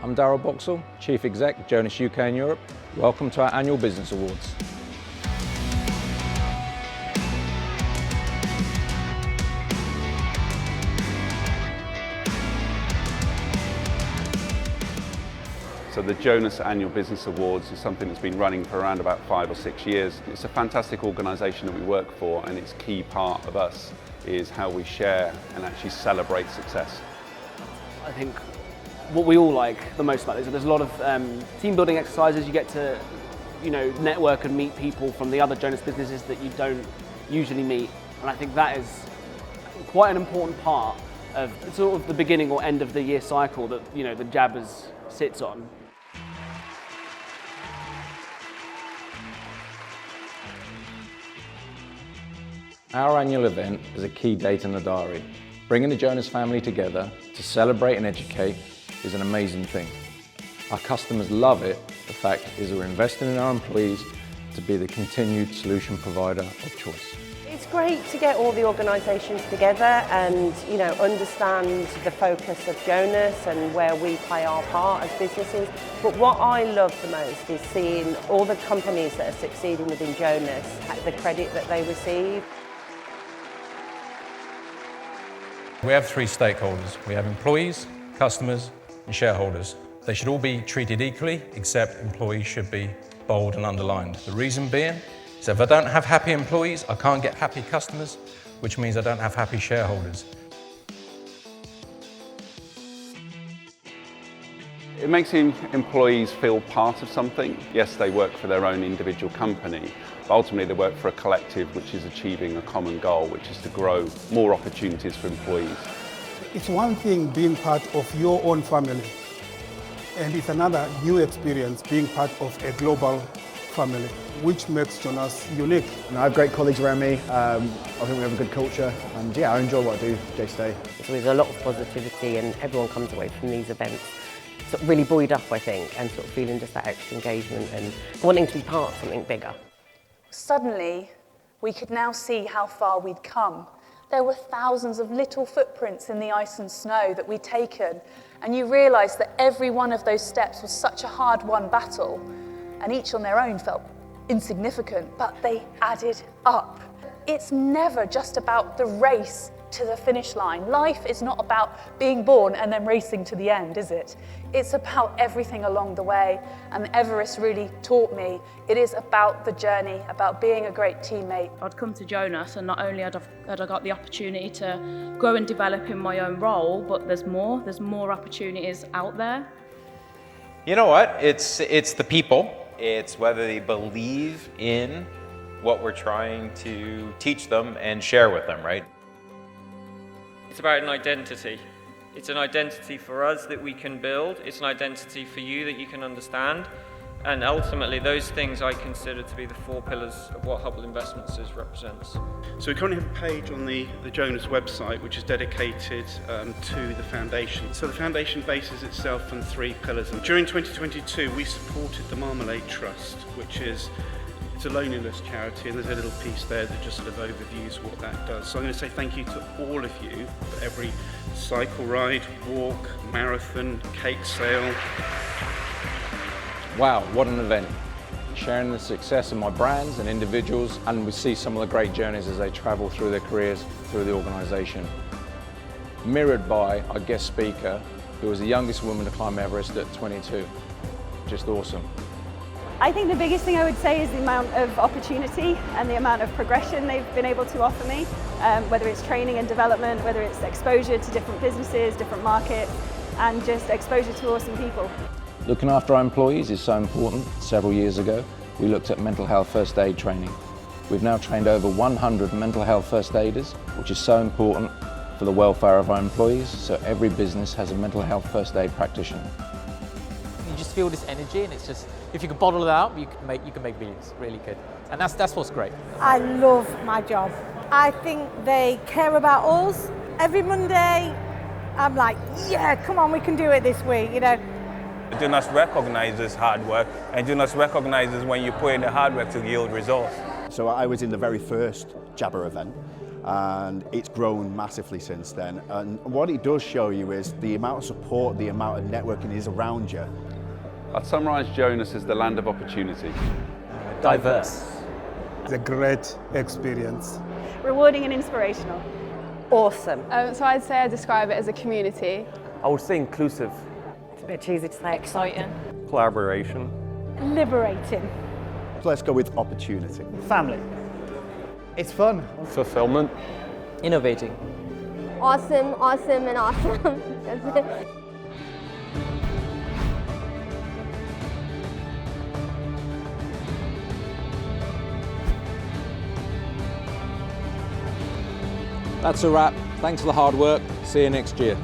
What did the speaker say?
I'm Darryl Boxall, Chief Exec, Jonas UK and Europe. Welcome to our Annual Business Awards. So the Jonas Annual Business Awards is something that's been running for around about 5 or 6 years. It's a fantastic organisation that we work for, and its key part of us is how we share and actually celebrate success. I think what we all like the most about this is there's a lot of team building exercises. You get to, network and meet people from the other Jonas businesses that you don't usually meet, and I think that is quite an important part of sort of the beginning or end of the year cycle that the Jaba sits on. Our annual event is a key date in the diary. Bringing the Jonas family together to celebrate and educate is an amazing thing. Our customers love it. The fact is we're investing in our employees to be the continued solution provider of choice. It's great to get all the organisations together and understand the focus of Jonas and where we play our part as businesses. But what I love the most is seeing all the companies that are succeeding within Jonas, the credit that they receive. We have 3 stakeholders. We have employees, customers and shareholders. They should all be treated equally, except employees should be bold and underlined. The reason being is if I don't have happy employees, I can't get happy customers, which means I don't have happy shareholders. It makes employees feel part of something. Yes, they work for their own individual company, but ultimately they work for a collective which is achieving a common goal, which is to grow more opportunities for employees. It's one thing being part of your own family, and it's another new experience being part of a global family, which makes Jonas unique. I have great colleagues around me. I think we have a good culture, and I enjoy what I do day to day. So there's a lot of positivity, and everyone comes away from these events sort of really buoyed up, I think, and sort of feeling just that extra engagement and wanting to be part of something bigger. Suddenly, we could now see how far we'd come. There were thousands of little footprints in the ice and snow that we'd taken, and you realised that every one of those steps was such a hard-won battle, and each on their own felt insignificant, but they added up. It's never just about the race to the finish line. Life is not about being born and then racing to the end, is it? It's about everything along the way, and Everest really taught me it is about the journey, about being a great teammate. I'd come to Jonas, and not only had I got the opportunity to grow and develop in my own role, but there's more opportunities out there. You know what? It's the people. It's whether they believe in what we're trying to teach them and share with them, right? It's about an identity. It's an identity for us that we can build. It's an identity for you that you can understand. And ultimately, those things I consider to be the 4 pillars of what Hubble Investments represents. So we currently have a page on the Jonas website which is dedicated to the foundation. So the foundation bases itself on 3 pillars. And during 2022, we supported the Marmalade Trust, which is it's a loneliness charity, and there's a little piece there that just sort of overviews what that does. So I'm going to say thank you to all of you for every cycle ride, walk, marathon, cake sale. Wow, what an event. Sharing the success of my brands and individuals, and we see some of the great journeys as they travel through their careers through the organisation. Mirrored by our guest speaker, who was the youngest woman to climb Everest at 22. Just awesome. I think the biggest thing I would say is the amount of opportunity and the amount of progression they've been able to offer me, whether it's training and development, whether it's exposure to different businesses, different markets, and just exposure to awesome people. Looking after our employees is so important. Several years ago, we looked at mental health first aid training. We've now trained over 100 mental health first aiders, which is so important for the welfare of our employees, so every business has a mental health first aid practitioner. You just feel this energy, and it's just, if you can bottle it out, you can make millions. Really good. And that's what's great. I love my job. I think they care about us. Every Monday, I'm like, yeah, come on, we can do it this week, Jonas recognises hard work, and Jonas recognises when you put in the hard work to yield results. So I was in the very first Jaba event, and it's grown massively since then. And what it does show you is the amount of support, the amount of networking is around you. I'd summarise Jonas as the land of opportunity. Diverse. It's a great experience. Rewarding and inspirational. Awesome. So I'd say I describe it as a community. I would say inclusive. It's a bit cheesy to say. Exciting. Collaboration. Liberating. Let's go with opportunity. Family. It's fun. Fulfillment. Innovating. Awesome, awesome, and awesome. That's it. That's a wrap. Thanks for the hard work. See you next year.